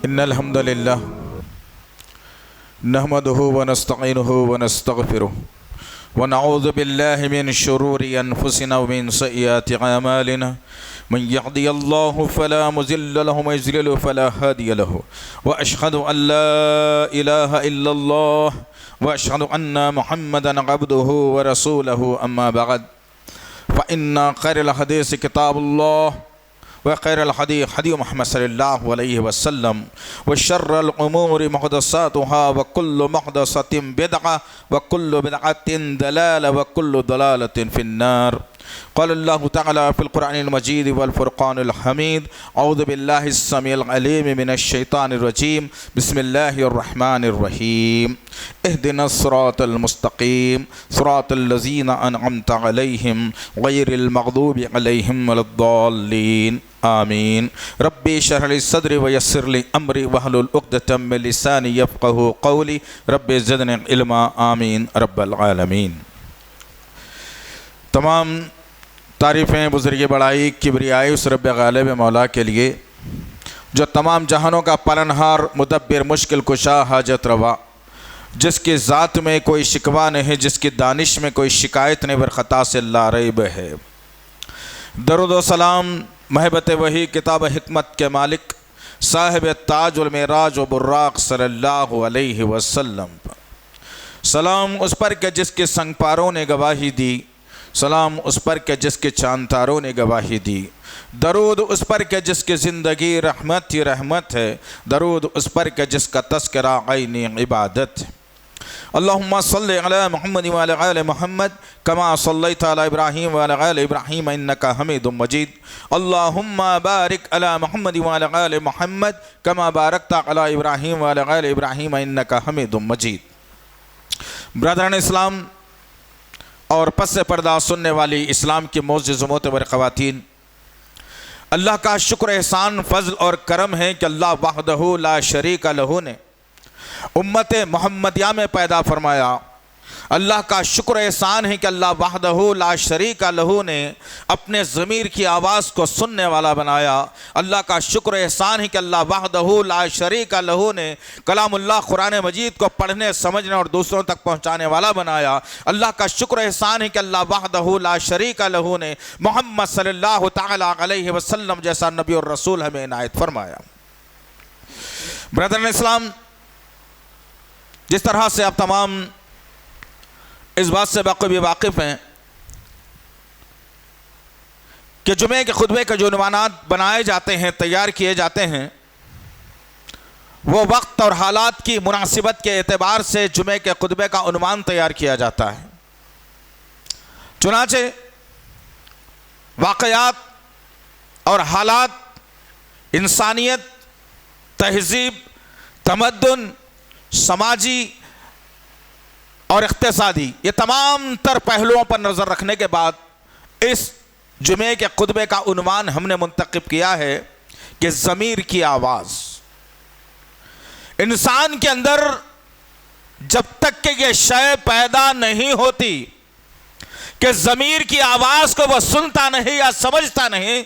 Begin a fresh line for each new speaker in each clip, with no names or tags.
إن الحمد لله نحمده ونستعينه ونستغفره ونعوذ بالله من شرور أنفسنا ومن سيئات أعمالنا من يهدي الله فلا مضل له ومن يضلل فلا هادي له وأشهد أن لا إله إلا الله وأشهد أن محمدا عبده ورسوله أما بعد فإن خير الحديث كتاب الله وخير الهدي هدي محمد صلى الله عليه وسلم وشر الأمور محدثاتها وكل محدثة بدعة وكل بدعة ضلالة وكل ضلالة في النار. قال الله تعالى في القرآن المجيد والفرقان الحميد أعوذ بالله السميع العليم من الشيطان الرجيم بسم الله الرحمن الرحيم اهدنا الصراط المستقيم صراط الذين أنعمت عليهم غير المغضوب عليهم ولا الضالين آمين. ربي اشرح لي صدري ويسر لي أمري واحلل عقدة من لساني يفقهوا قولي ربي زدني علما آمين رب العالمین. تمام تعریفیں بزرگ بڑائی کبریائی اس رب غالب مولا کے لیے جو تمام جہانوں کا پالنہار مدبر مشکل کشا حاجت روا، جس کی ذات میں کوئی شکوہ نہیں، جس کی دانش میں کوئی شکایت نہیں، برخطا سے لا ریب ہے. درود و سلام محبت وحی کتاب حکمت کے مالک صاحب تاج المعراج و براق صلی اللہ علیہ وسلم پر سلام اس پر کہ جس کے سنگ پاروں نے گواہی دی، سلام اس پر کہ جس کے چاند تاروں نے گواہی دی، درود اس پر کہ جس کی زندگی رحمت ہی رحمت ہے، درود اس پر کہ جس کا تذکرہ عین عبادت ہے. اللہم صلی علی محمد وعلی آل محمد کما صلیت علی ابراہیم وعلی آل ابراہیم انکا حمید مجید. اللہم بارک علی محمد وعلی آل محمد کما بارکت علی ابراہیم وعلی آل ابراہیم انکا حمید مجید. برادران اسلام اور پس پردہ سننے والی اسلام کی معزز و معتبر خواتین، اللہ کا شکر احسان فضل اور کرم ہے کہ اللہ وحدہ لا شریک لہ نے امت محمدیہ میں پیدا فرمایا. اللہ کا شکر احسان ہے کہ اللہ وحدہ لا شریک لہ نے اپنے ضمیر کی آواز کو سننے والا بنایا. اللہ کا شکر احسان ہے کہ اللہ وحدہ لا شریک لہ نے کلام اللہ قرآن مجید کو پڑھنے سمجھنے اور دوسروں تک پہنچانے والا بنایا. اللہ کا شکر احسان ہے کہ اللہ وحدہ لا شریک لہ نے محمد صلی اللہ تعالی علیہ وسلم جیسا نبی اور رسول ہمیں عنایت فرمایا. برادران اسلام، جس طرح سے آپ تمام اس بات سے بخوبی واقف ہیں کہ جمعے کے خطبے کے جو عنوانات بنائے جاتے ہیں، تیار کیے جاتے ہیں، وہ وقت اور حالات کی مناسبت کے اعتبار سے جمعے کے خطبے کا عنوان تیار کیا جاتا ہے. چنانچہ واقعات اور حالات، انسانیت، تہذیب، تمدن، سماجی اور اقتصادی، یہ تمام تر پہلوؤں پر نظر رکھنے کے بعد اس جمعے کے خطبے کا عنوان ہم نے منتخب کیا ہے کہ ضمیر کی آواز. انسان کے اندر جب تک کہ یہ شے پیدا نہیں ہوتی کہ ضمیر کی آواز کو وہ سنتا نہیں یا سمجھتا نہیں،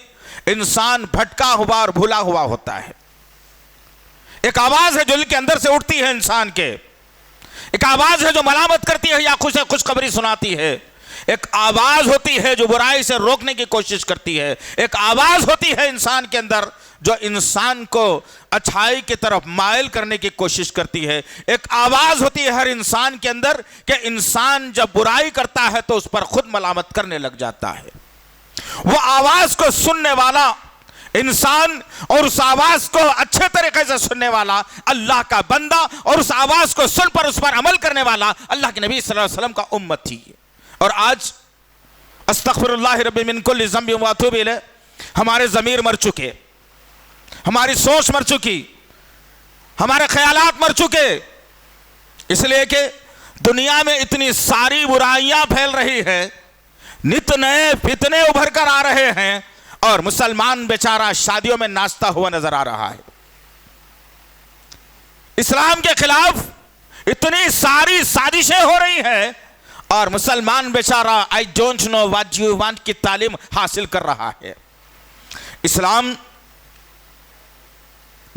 انسان بھٹکا ہوا اور بھولا ہوا ہوتا ہے. ایک آواز ہے جو دل کے اندر سے اٹھتی ہے انسان کے، ایک آواز ہے جو ملامت کرتی ہے یا خوشخبری سناتی ہے، ایک آواز ہوتی ہے جو برائی سے روکنے کی کوشش کرتی ہے، ایک آواز ہوتی ہے انسان کے اندر جو انسان کو اچھائی کی طرف مائل کرنے کی کوشش کرتی ہے. ایک آواز ہوتی ہے ہر انسان کے اندر کہ انسان جب برائی کرتا ہے تو اس پر خود ملامت کرنے لگ جاتا ہے. وہ آواز کو سننے والا انسان اور اس آواز کو اچھے طریقے سے سننے والا اللہ کا بندہ اور اس آواز کو سن پر اس پر عمل کرنے والا اللہ کے نبی صلی اللہ علیہ وسلم کا امت تھی. اور آج استغفر اللہ ربی من کل ذنب واتوب الیہ، ہمارے ضمیر مر چکے، ہماری سوچ مر چکی، ہمارے خیالات مر چکے، اس لیے کہ دنیا میں اتنی ساری برائیاں پھیل رہی ہیں، نت نئے فتنے ابھر کر آ رہے ہیں، اور مسلمان بیچارہ شادیوں میں ناچتا ہوا نظر آ رہا ہے. اسلام کے خلاف اتنی ساری سازشیں ہو رہی ہیں اور مسلمان بیچارہ I don't know what you want کی تعلیم حاصل کر رہا ہے. اسلام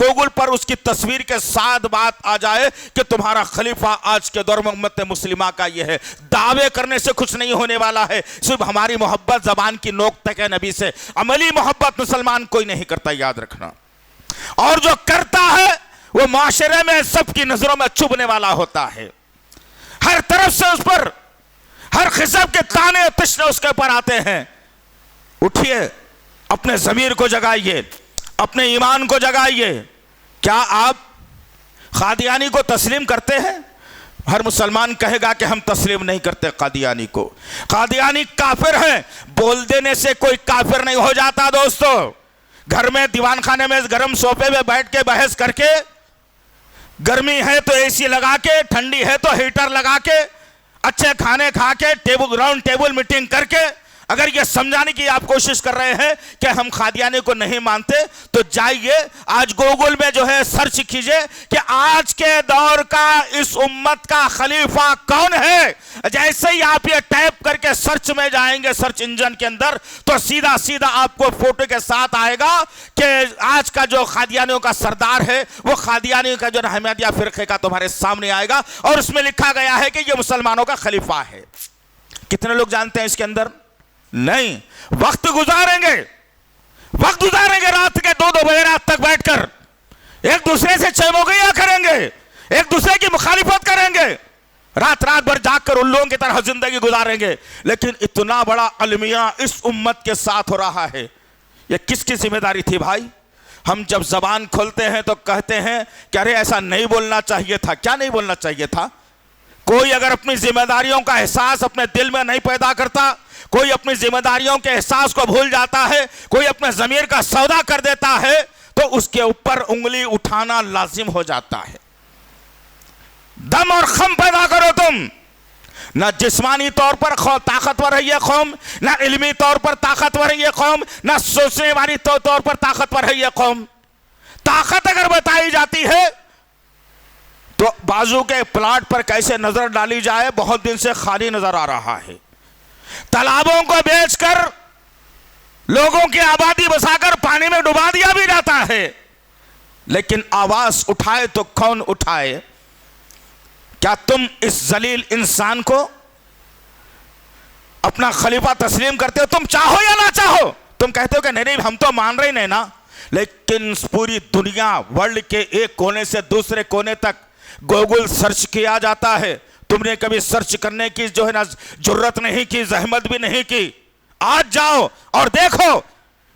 گوگل پر اس کی تصویر کے ساتھ بات آ جائے کہ تمہارا خلیفہ آج کے دور میں امت مسلمہ کا یہ ہے، دعوے کرنے سے کچھ نہیں ہونے والا ہے، صرف ہماری محبت زبان کی نوک تک ہے نبی سے، عملی محبت مسلمان کوئی نہیں کرتا، یاد رکھنا۔ اور جو کرتا ہے وہ معاشرے میں سب کی نظروں میں چبھنے والا ہوتا ہے، ہر طرف سے اس پر ہر قسم کے تانے تشنے اس کے اوپر آتے ہیں۔ اٹھیے، اپنے ضمیر کو جگائیے، اپنے ایمان کو جگائیے۔ کیا آپ قادیانی کو تسلیم کرتے ہیں؟ ہر مسلمان کہے گا کہ ہم تسلیم نہیں کرتے قادیانی کو، قادیانی کافر ہیں۔ بول دینے سے کوئی کافر نہیں ہو جاتا دوستو۔ گھر میں دیوان خانے میں گرم صوفے میں بیٹھ کے بحث کر کے، گرمی ہے تو اے سی لگا کے، ٹھنڈی ہے تو ہیٹر لگا کے، اچھے کھانے کھا کے، راؤنڈ ٹیبل میٹنگ کر کے اگر یہ سمجھانے کی آپ کوشش کر رہے ہیں کہ ہم قادیانی کو نہیں مانتے، تو جائیے آج گوگل میں جو ہے سرچ کیجئے کہ آج کے دور کا اس امت کا خلیفہ کون ہے۔ جیسے ہی آپ یہ ٹائپ کر کے سرچ میں جائیں گے، سرچ انجن کے اندر، تو سیدھا سیدھا آپ کو فوٹو کے ساتھ آئے گا کہ آج کا جو قادیانیوں کا سردار ہے وہ قادیانی کا جو احمدیہ فرقے کا تمہارے سامنے آئے گا، اور اس میں لکھا گیا ہے کہ یہ مسلمانوں کا خلیفہ ہے۔ کتنے لوگ جانتے ہیں اس کے اندر؟ نہیں۔ وقت گزاریں گے رات کے 2 بجے رات تک بیٹھ کر، ایک دوسرے سے چموگیاں کریں گے، ایک دوسرے کی مخالفت کریں گے، رات بھر جاگ کر الووں کی طرح زندگی گزاریں گے، لیکن اتنا بڑا المیہ اس امت کے ساتھ ہو رہا ہے۔ یہ کس کی ذمہ داری تھی بھائی؟ ہم جب زبان کھولتے ہیں تو کہتے ہیں کہ ارے ایسا نہیں بولنا چاہیے تھا۔ کیا نہیں بولنا چاہیے تھا؟ کوئی اگر اپنی ذمہ داریوں کا احساس اپنے دل میں نہیں پیدا کرتا، کوئی اپنی ذمہ داریوں کے احساس کو بھول جاتا ہے، کوئی اپنے ضمیر کا سودا کر دیتا ہے، تو اس کے اوپر انگلی اٹھانا لازم ہو جاتا ہے۔ دم اور خم پیدا کرو تم، نہ جسمانی طور پر طاقتور ہے یہ قوم، نہ علمی طور پر طاقتور ہے یہ قوم، نہ سوچنے والی طور پر طاقتور ہے یہ قوم۔ طاقت اگر بتائی جاتی ہے تو بازو کے پلاٹ پر کیسے نظر ڈالی جائے بہت دن سے خالی نظر آ رہا ہے۔ تالابوں کو بیچ کر لوگوں کی آبادی بسا کر پانی میں ڈبا دیا بھی جاتا ہے، لیکن آواز اٹھائے تو کون اٹھائے؟ کیا تم اس ذلیل انسان کو اپنا خلیفہ تسلیم کرتے ہو؟ تم چاہو یا نہ چاہو، تم کہتے ہو کہ نہیں ہم تو مان رہے نہیں نا، لیکن پوری دنیا ورلڈ کے ایک کونے سے دوسرے کونے تک گوگل سرچ کیا جاتا ہے۔ تم نے کبھی سرچ کرنے کی جو ہے نا جرت نہیں کی، زحمت بھی نہیں کی۔ آج جاؤ اور دیکھو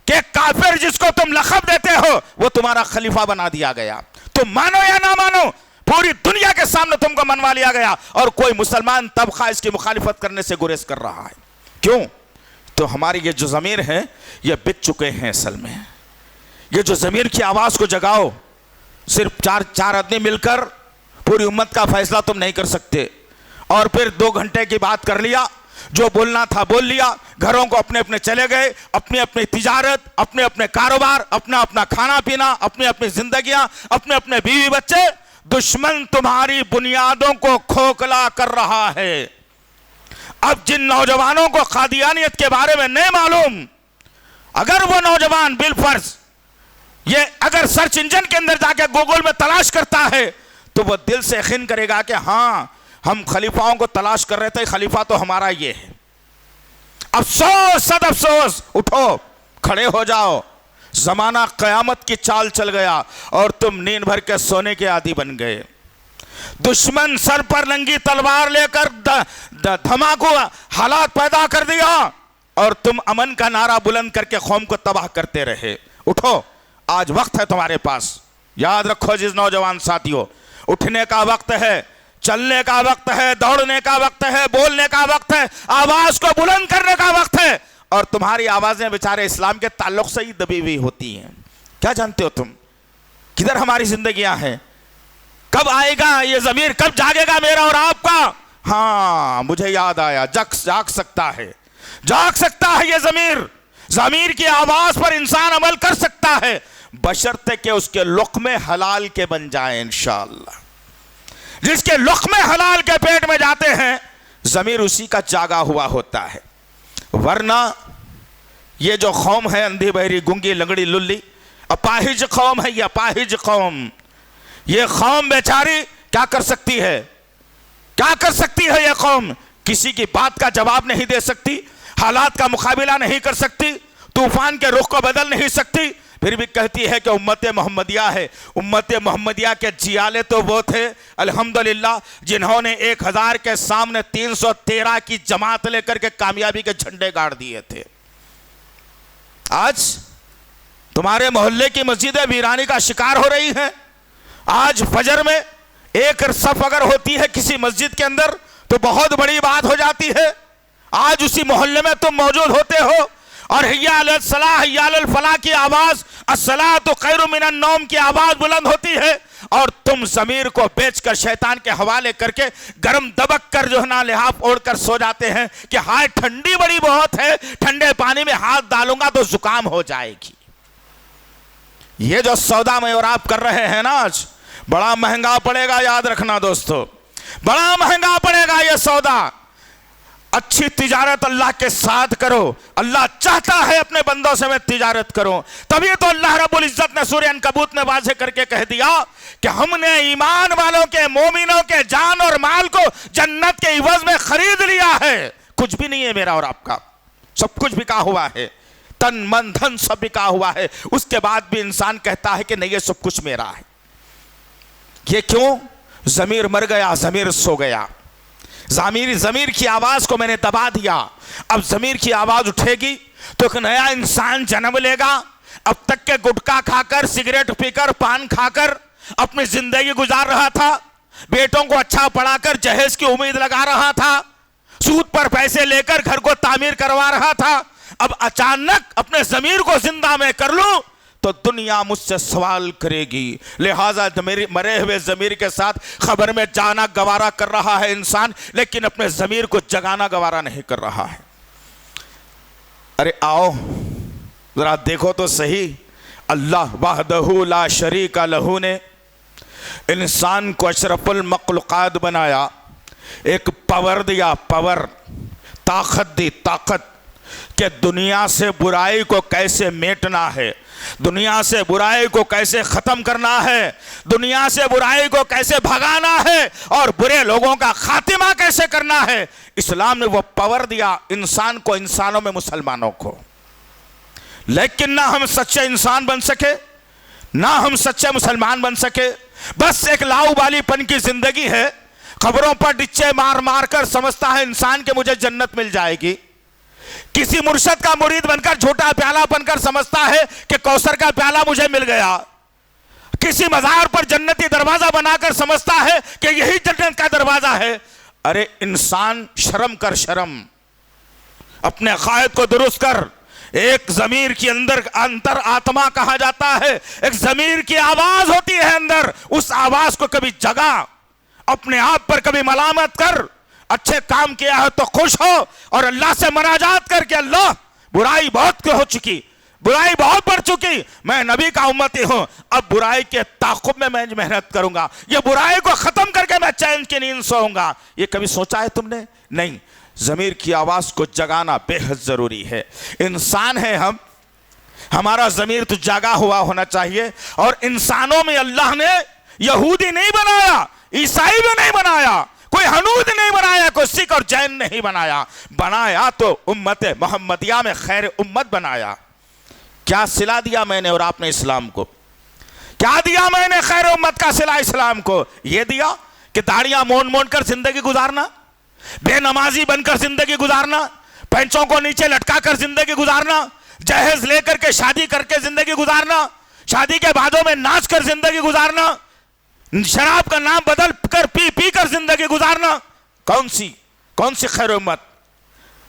کہ کافر جس کو تم لقب دیتے ہو وہ تمہارا خلیفہ بنا دیا گیا۔ تم مانو یا نہ مانو، پوری دنیا کے سامنے تم کو منوا لیا گیا، اور کوئی مسلمان طبقہ اس کی مخالفت کرنے سے گریز کر رہا ہے۔ کیوں؟ تو ہماری یہ جو ضمیر ہے یہ بک چکے ہیں اصل میں۔ یہ جو ضمیر کی آواز کو جگاؤ۔ صرف چار آدمی مل کر پوری امت کا فیصلہ تم نہیں کر سکتے، اور پھر 2 گھنٹے کی بات کر لیا، جو بولنا تھا بول لیا، گھروں کو اپنے اپنے چلے گئے، اپنی اپنی تجارت، اپنے اپنے کاروبار، اپنا اپنا کھانا پینا، اپنی اپنی زندگیاں، اپنے اپنے بیوی بچے۔ دشمن تمہاری بنیادوں کو کھوکھلا کر رہا ہے۔ اب جن نوجوانوں کو قادیانیت کے بارے میں نہیں معلوم، اگر وہ نوجوان بالفرض یہ اگر سرچ انجن کے اندر جا کے گوگل میں تلاش کرتا ہے تو وہ دل سے یقین کرے گا کہ ہاں ہم خلیفاؤں کو تلاش کر رہے تھے، خلیفہ تو ہمارا یہ ہے۔ افسوس صد افسوس، اٹھو کھڑے ہو جاؤ، زمانہ قیامت کی چال چل گیا اور تم نیند بھر کے سونے کے عادی بن گئے۔ دشمن سر پر ننگی تلوار لے کر دھماکو حالات پیدا کر دیا، اور تم امن کا نعرہ بلند کر کے قوم کو تباہ کرتے رہے۔ اٹھو، آج وقت ہے تمہارے پاس۔ یاد رکھو جس نوجوان ساتھیوں، اٹھنے کا وقت ہے، چلنے کا وقت ہے، دوڑنے کا وقت ہے، بولنے کا وقت ہے، آواز کو بلند کرنے کا وقت ہے۔ اور تمہاری آوازیں بیچارے اسلام کے تعلق سے ہی دبی ہوئی ہوتی ہیں۔ کیا جانتے ہو تم کدھر ہماری زندگیاں ہیں؟ کب آئے گا یہ ضمیر، کب جاگے گا میرا اور آپ کا؟ ہاں مجھے یاد آیا، جاگ سکتا ہے یہ ضمیر کی آواز پر انسان عمل کر سکتا ہے، بشرطے کہ اس کے لقمے حلال کے بن جائیں انشاءاللہ۔ جس کے لقمے حلال کے پیٹ میں جاتے ہیں ضمیر اسی کا جاگا ہوا ہوتا ہے، ورنہ یہ جو قوم ہے اندھی بہری گنگی لنگڑی للی اپاہج قوم ہے یہ، اپاہج قوم. یہ قوم بیچاری کیا کر سکتی ہے؟ کیا کر سکتی ہے یہ قوم؟ کسی کی بات کا جواب نہیں دے سکتی، حالات کا مقابلہ نہیں کر سکتی، طوفان کے رخ کو بدل نہیں سکتی، پھر بھی کہتی ہے کہ امت محمدیہ ہے. امت محمدیہ کے جیالے تو وہ تھے الحمدللہ جنہوں نے 1000 کے سامنے 313 کی جماعت لے کر کے کامیابی کے جھنڈے گاڑ دیے تھے. آج تمہارے محلے کی مسجدیں ویرانی کا شکار ہو رہی ہیں. آج فجر میں ایک صف اگر ہوتی ہے کسی مسجد کے اندر تو بہت بڑی بات ہو جاتی ہے. آج اسی محلے میں تم موجود ہوتے ہو اور حیا علی الصلاح حیا علی الفلاح کی آواز، الصلاۃ خیر من النوم کی آواز بلند ہوتی ہے، اور تم ضمیر کو بیچ کر شیطان کے حوالے کر کے گرم دبک کر جو ہے نا لحاف اوڑھ کر سو جاتے ہیں کہ ہائے ٹھنڈی بڑی بہت ہے، ٹھنڈے پانی میں ہاتھ ڈالوں گا تو زکام ہو جائے گی. یہ جو سودا میں اور آپ کر رہے ہیں نا آج بڑا مہنگا پڑے گا. یاد رکھنا دوستو، بڑا مہنگا پڑے گا یہ سودا. اچھی تجارت اللہ کے ساتھ کرو. اللہ چاہتا ہے اپنے بندوں سے میں تجارت کروں. تبھی تو اللہ رب العزت نے سورہ عنکبوت میں واضح کر کے کہہ دیا کہ ہم نے ایمان والوں کے، مومنوں کے جان اور مال کو جنت کے عوض میں خرید لیا ہے. کچھ بھی نہیں ہے میرا اور آپ کا، سب کچھ بکا ہوا ہے، تن من دھن سب بکا ہوا ہے. اس کے بعد بھی انسان کہتا ہے کہ نہیں یہ سب کچھ میرا ہے. یہ کیوں؟ ضمیر مر گیا، ضمیر سو گیا. ضمیر کی آواز کو میں نے دبا دیا. اب ضمیر کی آواز اٹھے گی تو ایک نیا انسان جنم لے گا. اب تک کے گٹکا کھا کر، سگریٹ پی کر، پان کھا کر اپنی زندگی گزار رہا تھا، بیٹوں کو اچھا پڑھا کر جہیز کی امید لگا رہا تھا، سود پر پیسے لے کر گھر کو تعمیر کروا رہا تھا. اب اچانک اپنے ضمیر کو زندہ میں کر لوں تو دنیا مجھ سے سوال کرے گی. لہٰذا مرے ہوئے ضمیر کے ساتھ خبر میں جانا گوارا کر رہا ہے انسان، لیکن اپنے ضمیر کو جگانا گوارا نہیں کر رہا ہے. ارے آؤ ذرا دیکھو تو صحیح، اللہ وحدہ لا شریک لہ نے انسان کو اشرف المخلوقات بنایا، ایک پاور دیا، پاور، طاقت دی، طاقت کہ دنیا سے برائی کو کیسے میٹنا ہے، دنیا سے برائی کو کیسے ختم کرنا ہے، دنیا سے برائی کو کیسے بھگانا ہے اور برے لوگوں کا خاتمہ کیسے کرنا ہے. اسلام نے وہ پاور دیا انسان کو، انسانوں میں مسلمانوں کو. لیکن نہ ہم سچے انسان بن سکے، نہ ہم سچے مسلمان بن سکے. بس ایک لاؤ بالی پن کی زندگی ہے. خبروں پر ڈچے مار مار کر سمجھتا ہے انسان کہ مجھے جنت مل جائے گی. کسی مرشد کا مرید بن کر جھوٹا پیالہ بن کر سمجھتا ہے کہ کوثر کا پیالہ مجھے مل گیا. کسی مزار پر جنتی دروازہ بنا کر سمجھتا ہے کہ یہی جنت کا دروازہ ہے. ارے انسان شرم کر، شرم، اپنے عقائد کو درست کر. ایک ضمیر کی اندر انتر آتما کہا جاتا ہے، ایک ضمیر کی آواز ہوتی ہے اندر. اس آواز کو کبھی جگا، اپنے آپ پر کبھی ملامت کر. اچھے کام کیا ہے تو خوش ہو اور اللہ سے مناجات کر کے اللہ برائی بہت ہو چکی، برائی بہت بڑھ چکی، میں نبی کا امتی ہوں، اب برائی کے تعاقب میں محنت کروں گا، یہ برائی کو ختم کر کے میں چین کی نیند سوؤں گا. یہ کبھی سوچا ہے تم نے؟ نہیں. ضمیر کی آواز کو جگانا بے حد ضروری ہے. انسان ہے ہم، ہمارا ضمیر تو جاگا ہوا ہونا چاہیے. اور انسانوں میں اللہ نے یہودی نہیں بنایا، عیسائی بھی نہیں بنایا، کوئی ہنود نہیں بنایا، کوئی سکھ اور جین نہیں بنایا. بنایا تو امت محمدیہ میں خیر امت بنایا. کیا صلہ دیا میں نے اور آپ نے اسلام کو؟ کیا دیا میں نے خیر امت کا صلہ اسلام کو؟ یہ دیا کہ داڑیاں مون مون کر زندگی گزارنا، بے نمازی بن کر زندگی گزارنا، پینچوں کو نیچے لٹکا کر زندگی گزارنا، جہیز لے کر کے شادی کر کے زندگی گزارنا، شادی کے بعدوں میں ناچ کر زندگی گزارنا، شراب کا نام بدل کر پی پی کر زندگی گزارنا. کون سی خیر امت؟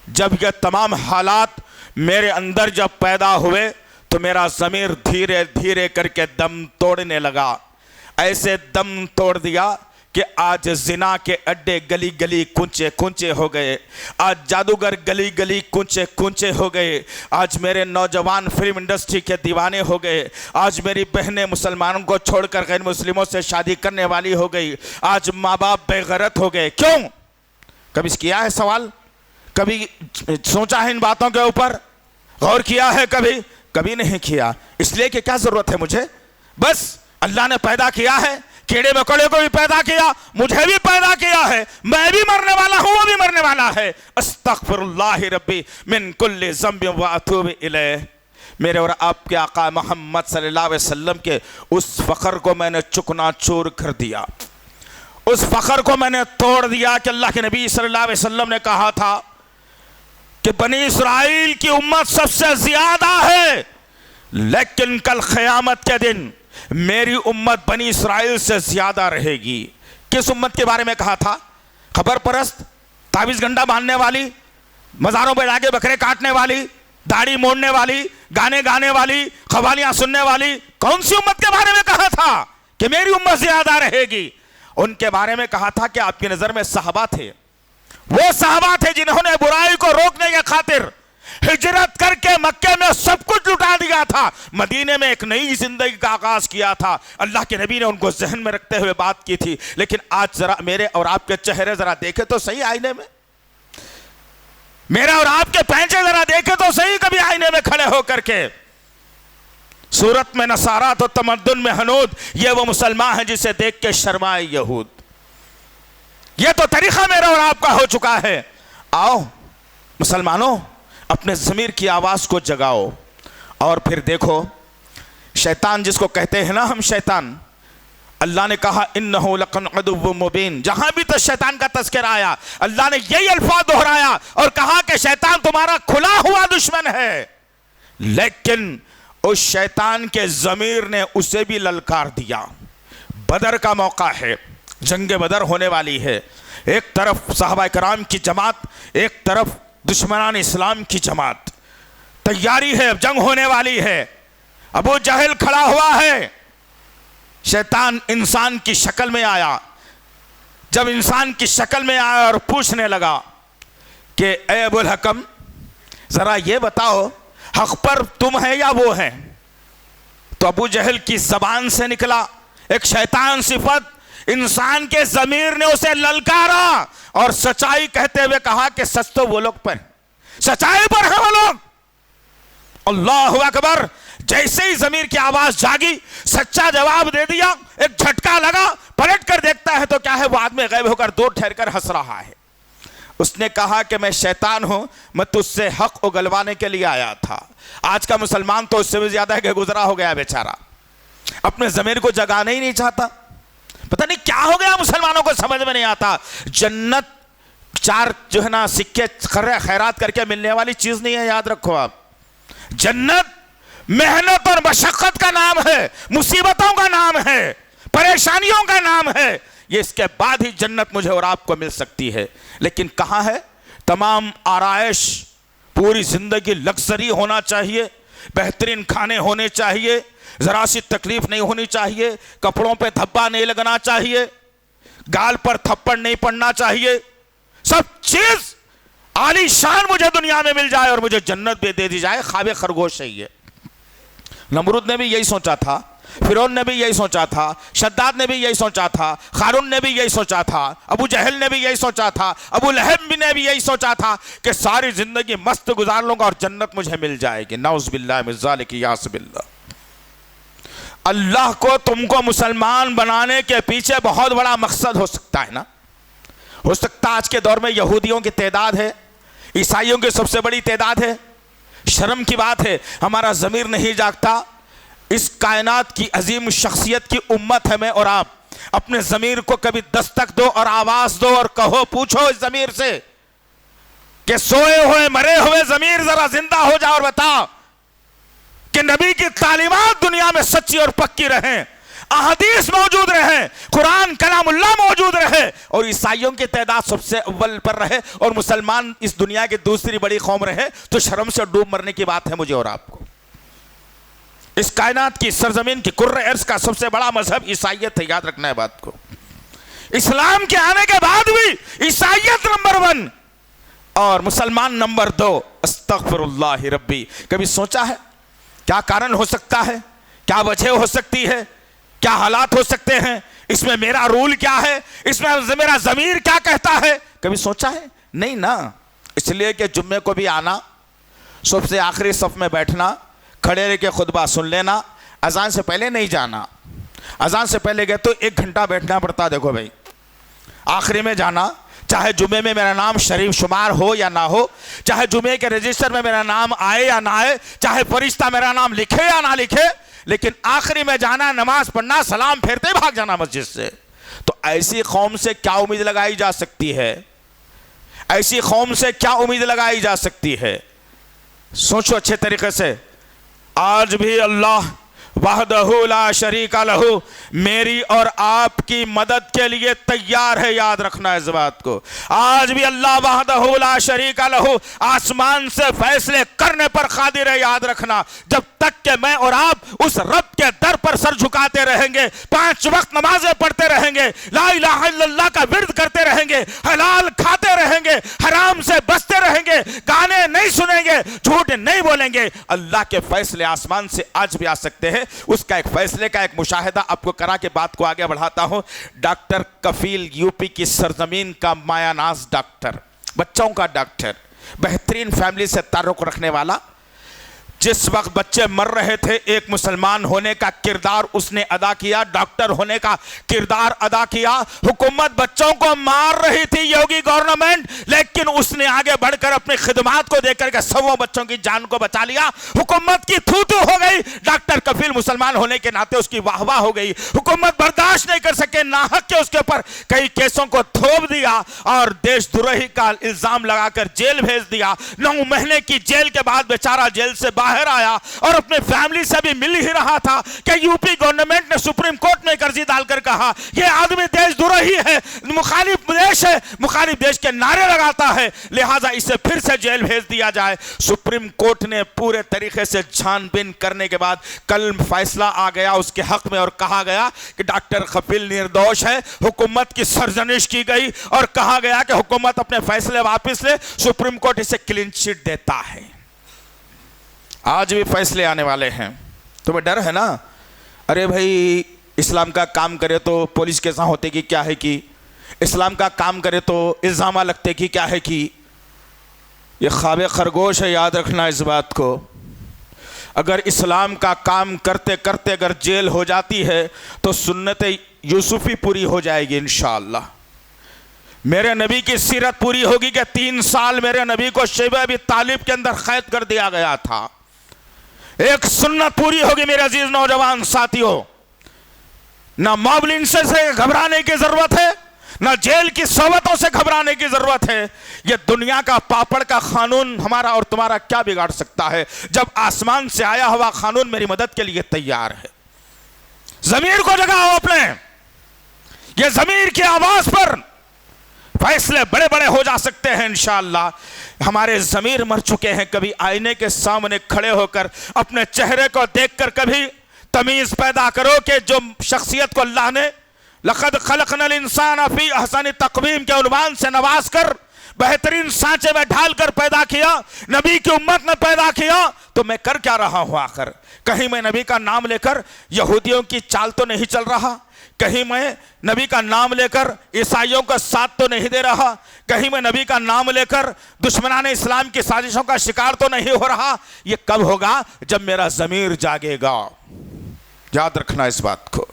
جب یہ تمام حالات میرے اندر جب پیدا ہوئے تو میرا ضمیر دھیرے دھیرے کر کے دم توڑنے لگا. ایسے دم توڑ دیا کہ آج زنا کے اڈے گلی گلی کنچے کنچے ہو گئے، آج جادوگر گلی گلی کنچے کنچے ہو گئے، آج میرے نوجوان فلم انڈسٹری کے دیوانے ہو گئے، آج میری بہنیں مسلمانوں کو چھوڑ کر غیر مسلموں سے شادی کرنے والی ہو گئی، آج ماں باپ بے غیرت ہو گئے. کیوں؟ کبھی کیا ہے سوال؟ کبھی سوچا ہے ان باتوں کے اوپر؟ غور کیا ہے کبھی؟ کبھی نہیں کیا، اس لیے کہ کیا ضرورت ہے مجھے؟ بس اللہ نے پیدا کیا ہے، کیڑے مکوڑے کو بھی پیدا کیا، مجھے بھی پیدا کیا ہے، میں بھی مرنے والا ہوں، وہ بھی مرنے والا ہے۔ استغفر اللہ ربی من کل ذنب واتوب الیہ۔ میرے اور آپ کے آقا محمد صلی اللہ علیہ وسلم کے اس فخر کو میں نے چکنا چور کر دیا، اس فخر کو میں نے توڑ دیا کہ اللہ کے نبی صلی اللہ علیہ وسلم نے کہا تھا کہ بنی اسرائیل کی امت سب سے زیادہ ہے، لیکن کل قیامت کے دن میری امت بنی اسرائیل سے زیادہ رہے گی۔ کس امت کے بارے میں کہا تھا؟ خبر پرست، تعویذ گنڈا باندھنے والی، مزاروں پہ جا کے بکرے کاٹنے والی، داڑھی موڑنے والی، گانے گانے والی، قوالیاں سننے والی، کون سی امت کے بارے میں کہا تھا کہ میری امت زیادہ رہے گی؟ ان کے بارے میں کہا تھا کہ آپ کی نظر میں صحابہ تھے، وہ صحابہ تھے جنہوں نے برائی کو روکنے کے خاطر ہجرت کر کے مکے میں سب کچھ لٹا دیا تھا، مدینے میں ایک نئی زندگی کا آغاز کیا تھا۔ اللہ کے نبی نے ان کو ذہن میں رکھتے ہوئے بات کی تھی، لیکن آج ذرا میرے اور آپ کے چہرے ذرا دیکھیں تو صحیح آئینے میں، میرے اور آپ کے پینچے ذرا دیکھیں تو صحیح کبھی آئینے میں کھڑے ہو کر کے۔ صورت میں نصارات و تمدن میں ہنود، یہ وہ مسلمان ہیں جسے دیکھ کے شرمائے یہود۔ یہ تو طریقہ میرا اور آپ کا ہو چکا ہے۔ آؤ مسلمانوں، اپنے ضمیر کی آواز کو جگاؤ، اور پھر دیکھو شیطان جس کو کہتے ہیں نا ہم شیطان، اللہ نے کہا انہو لکم عدو مبین، جہاں بھی تو شیطان کا تذکرہ آیا اللہ نے یہی الفاظ دہرایا اور کہا کہ شیطان تمہارا کھلا ہوا دشمن ہے، لیکن اس شیطان کے ضمیر نے اسے بھی للکار دیا۔ بدر کا موقع ہے، جنگ بدر ہونے والی ہے، ایک طرف صحابہ کرام کی جماعت، ایک طرف دشمنان اسلام کی جماعت، تیاری ہے، جنگ ہونے والی ہے۔ ابو جہل کھڑا ہوا ہے، شیطان انسان کی شکل میں آیا، جب انسان کی شکل میں آیا اور پوچھنے لگا کہ اے ابو الحکم ذرا یہ بتاؤ حق پر تم ہے یا وہ ہیں؟ تو ابو جہل کی زبان سے نکلا ایک شیطان صفت، انسان کے ضمیر نے اسے للکارا اور سچائی کہتے ہوئے کہا کہ سچ تو وہ لوگ پر، سچائی پر ہے وہ لوگ۔ اللہ اکبر! جیسے ہی ضمیر کی آواز جاگی، سچا جواب دے دیا، ایک جھٹکا لگا، پلٹ کر دیکھتا ہے تو کیا ہے، وہ آدمی غائب ہو کر دور ٹھہر کر ہنس رہا ہے۔ اس نے کہا کہ میں شیطان ہوں، میں تجھ سے حق اگلوانے کے لیے آیا تھا۔ آج کا مسلمان تو اس سے بھی زیادہ ہے کہ گزرا ہو گیا بیچارہ، اپنے ضمیر کو جگانا ہی نہیں چاہتا۔ پتہ نہیں کیا ہو گیا، مسلمانوں کو سمجھ میں نہیں آتا۔ جنت چار جو ہے نا سکے خیرات کر کے ملنے والی چیز نہیں ہے، یاد رکھو آپ۔ جنت محنت اور مشقت کا نام ہے، مصیبتوں کا نام ہے، پریشانیوں کا نام ہے، یہ اس کے بعد ہی جنت مجھے اور آپ کو مل سکتی ہے۔ لیکن کہاں ہے؟ تمام آرائش، پوری زندگی لگژری ہونا چاہیے، بہترین کھانے ہونے چاہیے، ذرا سی تکلیف نہیں ہونی چاہیے، کپڑوں پہ دھبا نہیں لگنا چاہیے، گال پر تھپڑ نہیں پڑنا چاہیے، سب چیز عالی شان مجھے دنیا میں مل جائے اور مجھے جنت بھی دے دی جائے، خواب خرگوش ہے یہ۔ نمرود نے بھی یہی سوچا تھا، فرعون نے بھی یہی سوچا تھا، شداد نے بھی یہی سوچا تھا، قارون نے بھی یہی سوچا تھا، ابو جہل نے بھی یہی سوچا تھا، ابو لہب نے بھی یہی سوچا تھا کہ ساری زندگی مست گزار لوں گا اور جنت مجھے مل جائے گی۔ نعوذ باللہ من ذالک، یاس باللہ۔ اللہ کو تم کو مسلمان بنانے کے پیچھے بہت بڑا مقصد ہو سکتا ہے نا، ہو سکتا آج کے دور میں یہودیوں کی تعداد ہے، عیسائیوں کی سب سے بڑی تعداد ہے۔ شرم کی بات ہے، ہمارا ضمیر نہیں جاگتا۔ اس کائنات کی عظیم شخصیت کی امت ہے میں اور آپ، اپنے ضمیر کو کبھی دستک دو اور آواز دو اور کہو، پوچھو اس ضمیر سے کہ سوئے ہوئے مرے ہوئے ضمیر ذرا زندہ ہو جا اور بتا کہ نبی کی تعلیمات دنیا میں سچی اور پکی رہیں، احادیث موجود رہیں، قرآن کلام اللہ موجود رہے، اور عیسائیوں کی تعداد سب سے اول پر رہے اور مسلمان اس دنیا کی دوسری بڑی قوم رہے، تو شرم سے ڈوب مرنے کی بات ہے مجھے اور آپ کو۔ اس کائنات کی سرزمین کی کرۂ ارض کا سب سے بڑا مذہب عیسائیت ہے، یاد رکھنا ہے بات کو۔ اسلام کے آنے کے بعد بھی عیسائیت نمبر 1 اور مسلمان نمبر 2۔ استغفر اللہ ربی۔ کبھی سوچا ہے کیا کارن ہو سکتا ہے، کیا وجہ ہو سکتی ہے، کیا حالات ہو سکتے ہیں، اس میں میرا رول کیا ہے، اس میں میرا ضمیر کیا کہتا ہے؟ کبھی سوچا ہے؟ نہیں نا۔ اس لیے کہ جمعے کو بھی آنا، سب سے آخری صف میں بیٹھنا، کھڑے رہ کے خطبہ سن لینا، اذان سے پہلے نہیں جانا، اذان سے پہلے گئے تو 1 گھنٹہ بیٹھنا پڑتا، دیکھو بھائی آخری میں جانا، چاہے جمعے میں میرا نام شریف شمار ہو یا نہ ہو، چاہے جمعے کے رجسٹر میں میرا نام آئے یا نہ آئے، چاہے فرشتہ میرا نام لکھے یا نہ لکھے، لیکن آخری میں جانا، نماز پڑھنا، سلام پھیرتے بھاگ جانا مسجد سے۔ تو ایسی قوم سے کیا امید لگائی جا سکتی ہے؟ ایسی قوم سے کیا امید لگائی جا سکتی ہے؟ سوچو اچھے طریقے سے۔ آج بھی اللہ وحدہ لا شریک لہ میری اور آپ کی مدد کے لیے تیار ہے، یاد رکھنا اس بات کو۔ آج بھی اللہ وحدہ لا شریک لہ آسمان سے فیصلے کرنے پر قادر ہے، یاد رکھنا۔ جب تک کہ میں اور آپ اس رب کے در پر سر جھکاتے رہیں گے، 5 وقت نمازیں پڑھتے رہیں گے، لا الہ الا اللہ کا ورد کرتے رہیں گے، حلال کھاتے رہیں گے، حرام سے بچتے رہیں گے، گانے نہیں سنیں گے، جھوٹ نہیں بولیں گے، اللہ کے فیصلے آسمان سے آج بھی آ سکتے ہیں۔ اس کا ایک فیصلے کا ایک مشاہدہ آپ کو کرا کے بات کو آگے بڑھاتا ہوں۔ ڈاکٹر کفیل، یو پی کی سرزمین کا مایہ ناز ڈاکٹر، بچوں کا ڈاکٹر، بہترین فیملی سے تعلق رکھنے والا، جس وقت بچے مر رہے تھے ایک مسلمان ہونے کا کردار اس نے ادا کیا، ڈاکٹر ہونے کا کردار ادا کیا۔ حکومت بچوں کو مار رہی تھی، یوگی گورنمنٹ، لیکن اس نے آگے بڑھ کر اپنی خدمات کو دے کر کے 100 بچوں کی جان کو بچا لیا۔ حکومت کی تھو تھو ہو گئی، ڈاکٹر کفیل مسلمان ہونے کے ناطے اس کی واہ واہ ہو گئی۔ حکومت برداشت نہیں کر سکے، ناحق کے اس کے اوپر کئی کیسوں کو تھوپ دیا اور دیش دروہی کا الزام لگا کر جیل بھیج دیا۔ 9 مہینے کی جیل کے بعد بیچارہ جیل سے باہر آیا اور اپنے فیملی سے بھی مل ہی رہا تھا کہ یو پی گورنمنٹ نے سپریم کورٹ میں عرضی ڈال کر کہا یہ آدمی دیش دروہی ہے، مخالف دیش ہے، مخالف دیش کے نعرے لگاتا ہے، لہٰذا اسے پھر سے جیل بھیج دیا جائے۔ سپریم کورٹ نے پورے طریقے سے چھان بین کرنے کے بعد کل فیصلہ آ گیا اس کے حق میں اور کہا گیا کہ ڈاکٹر کفیل نردوش ہے۔ حکومت کی سرزنش کی گئی اور کہا گیا کہ حکومت اپنے فیصلے واپس لے، سپریم کورٹ اسے کلین چٹ دیتا ہے۔ آج بھی فیصلے آنے والے ہیں، تمہیں ڈر ہے نا؟ ارے بھائی اسلام کا کام کرے تو پولیس کے ساتھ ہوتے کی کیا ہے کی، اسلام کا کام کرے تو الزامہ لگتے کی کیا ہے کی۔ یہ خواب خرگوش ہے، یاد رکھنا اس بات کو۔ اگر اسلام کا کام کرتے کرتے اگر جیل ہو جاتی ہے تو سنت یوسفی پوری ہو جائے گی انشاءاللہ۔ میرے نبی کی سیرت پوری ہوگی کہ 3 سال میرے نبی کو شیبہ ابی طالب کے اندر قید کر دیا گیا تھا۔ ایک سنت پوری ہوگی میرے عزیز نوجوان ساتھیوں۔ نہ موب لنچنگ سے گھبرانے کی ضرورت ہے، نہ جیل کی صحبتوں سے گھبرانے کی ضرورت ہے۔ یہ دنیا کا پاپڑ کا قانون ہمارا اور تمہارا کیا بگاڑ سکتا ہے جب آسمان سے آیا ہوا قانون میری مدد کے لیے تیار ہے۔ ضمیر کو جگاؤ اپنے، یہ ضمیر کی آواز پر فیصلے بڑے بڑے ہو جا سکتے ہیں انشاءاللہ۔ ہمارے ضمیر مر چکے ہیں، کبھی آئینے کے سامنے کھڑے ہو کر اپنے چہرے کو دیکھ کر کبھی تمیز پیدا کرو کہ جو شخصیت کو اللہ نے لقد خلقنا الانسان فی احسن تقویم کے عنوان سے نواز کر بہترین سانچے میں ڈھال کر پیدا کیا، نبی کی امت میں پیدا کیا، تو میں کر کیا رہا ہوں آخر؟ کہیں میں نبی کا نام لے کر یہودیوں کی چال تو نہیں چل رہا، کہیں میں نبی کا نام لے کر عیسائیوں کا ساتھ تو نہیں دے رہا، کہیں میں نبی کا نام لے کر دشمنان اسلام کی سازشوں کا شکار تو نہیں ہو رہا۔ یہ کب ہوگا؟ جب میرا ضمیر جاگے گا، یاد رکھنا اس بات کو۔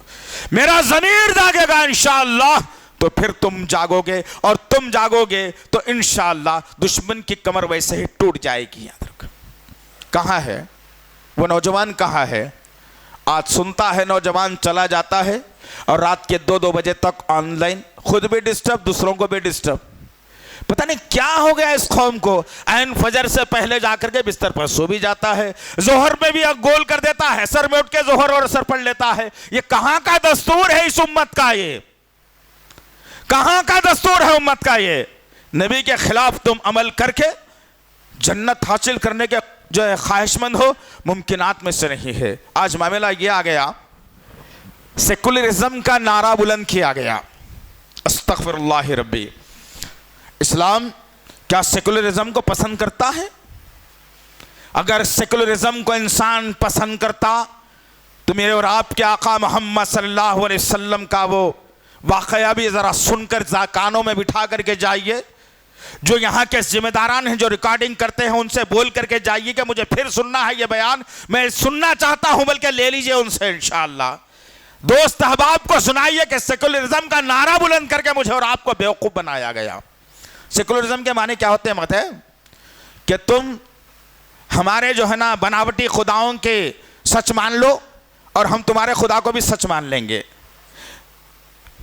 میرا ضمیر جاگے گا انشاءاللہ تو پھر تم جاگو گے، اور تم جاگو گے تو انشاءاللہ دشمن کی کمر ویسے ہی ٹوٹ جائے گی۔ یاد رکھ، کہاں ہے وہ نوجوان؟ کہاں ہے؟ آج سنتا ہے نوجوان چلا جاتا ہے اور رات کے 2 بجے تک آن لائن، خود بھی ڈسٹرب، دوسروں کو بھی ڈسٹرب۔ پتہ نہیں کیا ہو گیا اس قوم کو، عین فجر سے پہلے جا کر کے بستر پر سو بھی جاتا ہے، ظہر میں بھی گول کر دیتا ہے، سر میں اٹھ کے ظہر اور اثر پڑھ لیتا ہے۔ یہ کہاں کا دستور ہے اس امت کا؟ یہ کہاں کا دستور ہے امت کا؟ یہ نبی کے خلاف تم عمل کر کے جنت حاصل کرنے کے جو ہے خواہش مند ہو، ممکنات میں سے نہیں ہے۔ آج معاملہ یہ آ گیا، سیکولرزم کا نعرہ بلند کیا گیا۔ استغفر اللہ ربی، اسلام کیا سیکولرزم کو پسند کرتا ہے؟ اگر سیکولرزم کو انسان پسند کرتا تو میرے اور آپ کے آقا محمد صلی اللہ علیہ وسلم کا وہ واقعہ بھی ذرا سن کر کانوں میں بٹھا کر کے جائیے۔ جو یہاں کے ذمہ داران ہیں جو ریکارڈنگ کرتے ہیں ان سے بول کر کے جائیے کہ مجھے پھر سننا ہے یہ بیان، میں سننا چاہتا ہوں، بلکہ لے لیجئے ان سے انشاءاللہ۔ دوست احباب کو سنائیے کہ سیکولرزم کا نعرہ بلند کر کے مجھے اور آپ کو بیوقوف بنایا گیا۔ سیکولرزم کے معنی کیا ہوتے ہیں مت ہے کہ تم ہمارے جو ہے نا بناوٹی خداؤں کے سچ مان لو اور ہم تمہارے خدا کو بھی سچ مان لیں گے،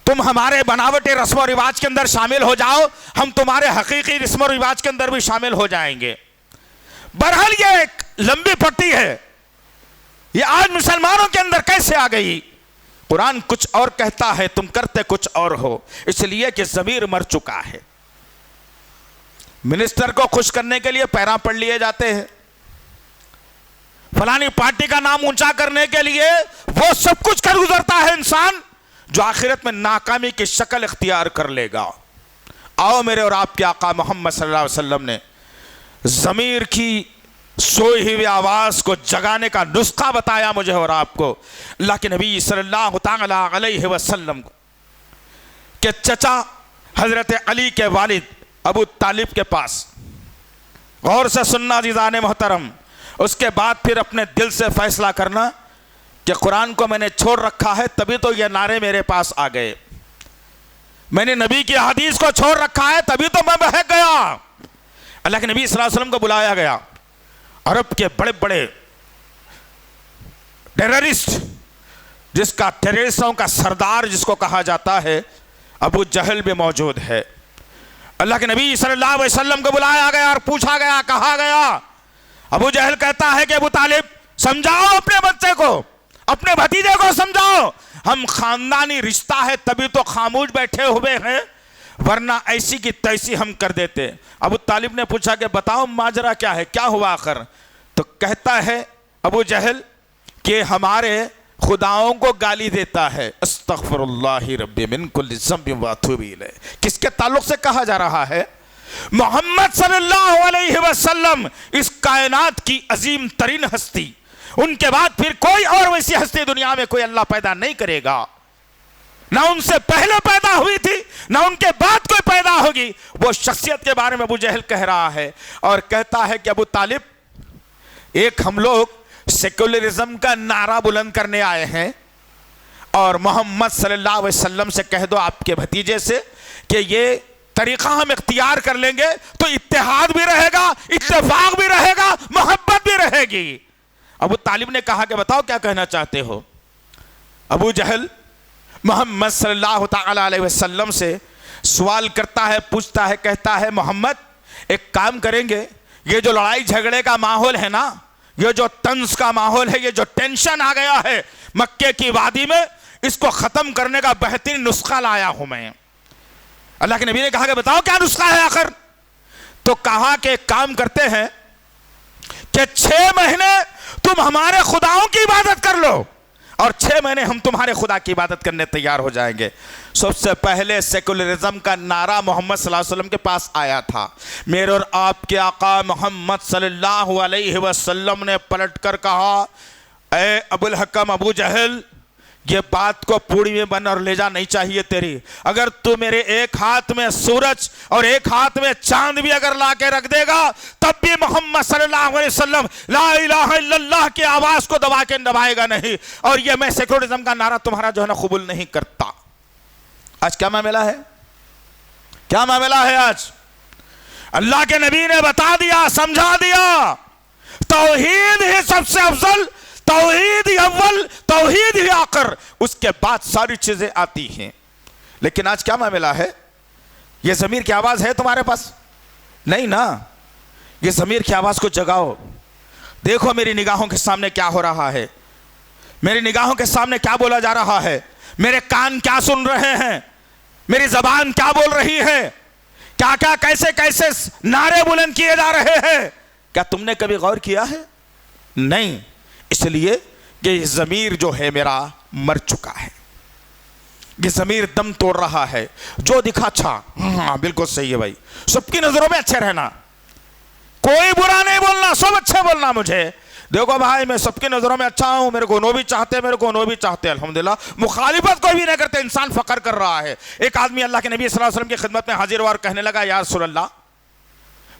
تم ہمارے بناوٹی رسم و رواج کے اندر شامل ہو جاؤ، ہم تمہارے حقیقی رسم و رواج کے اندر بھی شامل ہو جائیں گے۔ بہرحال یہ ایک لمبی پٹی ہے، یہ آج مسلمانوں کے اندر کیسے آ گئی؟ قرآن کچھ اور کہتا ہے، تم کرتے کچھ اور ہو، اس لیے کہ ضمیر مر چکا ہے۔ منسٹر کو خوش کرنے کے لیے پیراں پڑھ لیے جاتے ہیں، فلانی پارٹی کا نام اونچا کرنے کے لیے وہ سب کچھ کر گزرتا ہے انسان جو آخرت میں ناکامی کی شکل اختیار کر لے گا۔ آؤ میرے اور آپ کے آقا محمد صلی اللہ علیہ وسلم نے ضمیر کی سوئی ہوئی آواز کو جگانے کا نسخہ بتایا مجھے اور آپ کو۔ اللہ کے نبی صلی اللہ تعالی علیہ وسلم کو کہ چچا حضرت علی کے والد ابو طالب کے پاس، غور سے سننا عزیزان محترم، اس کے بعد پھر اپنے دل سے فیصلہ کرنا کہ قرآن کو میں نے چھوڑ رکھا ہے تبھی تو یہ نعرے میرے پاس آ گئے، میں نے نبی کی حدیث کو چھوڑ رکھا ہے تبھی تو میں بہک گیا۔ اللہ کے نبی صلی اللہ علیہ وسلم کو بلایا گیا، عرب کے بڑے بڑے ٹیررسٹ، جس کا ٹیررسٹوں کا سردار جس کو کہا جاتا ہے ابو جہل بھی موجود ہے۔ اللہ کے نبی صلی اللہ علیہ وسلم کو بلایا گیا اور پوچھا گیا، کہا گیا، ابو جہل کہتا ہے کہ ابو طالب سمجھاؤ اپنے بچے کو، اپنے بھتیجے کو سمجھاؤ، ہم خاندانی رشتہ ہے تبھی تو خاموش بیٹھے ہوئے ہیں، ورنہ ایسی کی تیسی ہم کر دیتے۔ ابو طالب نے پوچھا کہ بتاؤ ماجرا کیا ہے، کیا ہوا آخر؟ تو کہتا ہے ابو جہل کہ ہمارے خداؤں کو گالی دیتا ہے، استغفر اللہ ربی من کل ذنب واتوب الیہ۔ کس کے تعلق سے کہا جا رہا ہے؟ محمد صلی اللہ علیہ وسلم، اس کائنات کی عظیم ترین ہستی، ان کے بعد پھر کوئی اور ویسی ہستی دنیا میں کوئی اللہ پیدا نہیں کرے گا، نہ ان سے پہلے پیدا ہوئی تھی نہ ان کے بعد کوئی پیدا ہوگی۔ وہ شخصیت کے بارے میں ابو جہل کہہ رہا ہے اور کہتا ہے کہ ابو طالب، ایک ہم لوگ سیکولرزم کا نعرہ بلند کرنے آئے ہیں اور محمد صلی اللہ علیہ وسلم سے کہہ دو آپ کے بھتیجے سے کہ یہ طریقہ ہم اختیار کر لیں گے تو اتحاد بھی رہے گا، اتفاق بھی رہے گا، محبت بھی رہے گی۔ ابو طالب نے کہا کہ بتاؤ کیا کہنا چاہتے ہو؟ ابو جہل محمد صلی اللہ تعالی علیہ وسلم سے سوال کرتا ہے، پوچھتا ہے، کہتا ہے محمد ایک کام کریں گے، یہ جو لڑائی جھگڑے کا ماحول ہے نا، یہ جو طنز کا ماحول ہے، یہ جو ٹینشن آ گیا ہے مکے کی وادی میں، اس کو ختم کرنے کا بہترین نسخہ لایا ہوں میں۔ اللہ کے نبی نے کہا کہ بتاؤ کیا نسخہ ہے آخر؟ تو کہا کہ ایک کام کرتے ہیں کہ 6 مہینے تم ہمارے خداؤں کی عبادت کر لو اور 6 مہینے ہم تمہارے خدا کی عبادت کرنے تیار ہو جائیں گے۔ سب سے پہلے سیکولرزم کا نعرہ محمد صلی اللہ علیہ وسلم کے پاس آیا تھا۔ میرے اور آپ کے آقا محمد صلی اللہ علیہ وسلم نے پلٹ کر کہا، اے ابو الحکم ابو جہل، یہ بات کو پوڑی میں بن اور لے جا نہیں چاہیے تیری۔ اگر تو میرے ایک ہاتھ میں سورج اور ایک ہاتھ میں چاند بھی اگر لا کے رکھ دے گا تب بھی محمد صلی اللہ علیہ وسلم لا الہ الا اللہ کی آواز کو دبا کے دبائے گا نہیں، اور یہ میں سیکولرزم کا نعرہ تمہارا جو ہے نا قبول نہیں کرتا۔ آج کیا معاملہ ہے؟ کیا معاملہ ہے آج؟ اللہ کے نبی نے بتا دیا، سمجھا دیا، توحید ہی سب سے افضل، توحید ہی اول، توحید ہی آخر، اس کے بعد ساری چیزیں آتی ہیں۔ لیکن آج کیا معاملہ ہے؟ یہ ضمیر کی آواز ہے تمہارے پاس؟ نہیں نا۔ یہ ضمیر کی آواز کو جگاؤ، دیکھو میری نگاہوں کے سامنے کیا ہو رہا ہے، میری نگاہوں کے سامنے کیا بولا جا رہا ہے، میرے کان کیا سن رہے ہیں، میری زبان کیا بول رہی ہے، کیا کیا کیسے کیسے نعرے بلند کیے جا رہے ہیں۔ کیا تم نے کبھی غور کیا ہے؟ نہیں، اس لیے کہ یہ ضمیر جو ہے میرا مر چکا ہے، یہ ضمیر دم توڑ رہا ہے۔ جو دکھا اچھا، ہاں بالکل صحیح ہے بھائی، سب کی نظروں میں اچھے رہنا، کوئی برا نہیں بولنا، سب اچھے بولنا مجھے۔ دیکھو بھائی میں سب کی نظروں میں اچھا ہوں، میرے کو نو بھی چاہتے، میرے کو نو بھی چاہتے، الحمدللہ، مخالفت کوئی بھی نہیں کرتے، انسان فخر کر رہا ہے۔ ایک آدمی اللہ کے نبی صلی اللہ علیہ وسلم کی خدمت میں حاضر ہوا اور کہنے لگا، یا رسول اللہ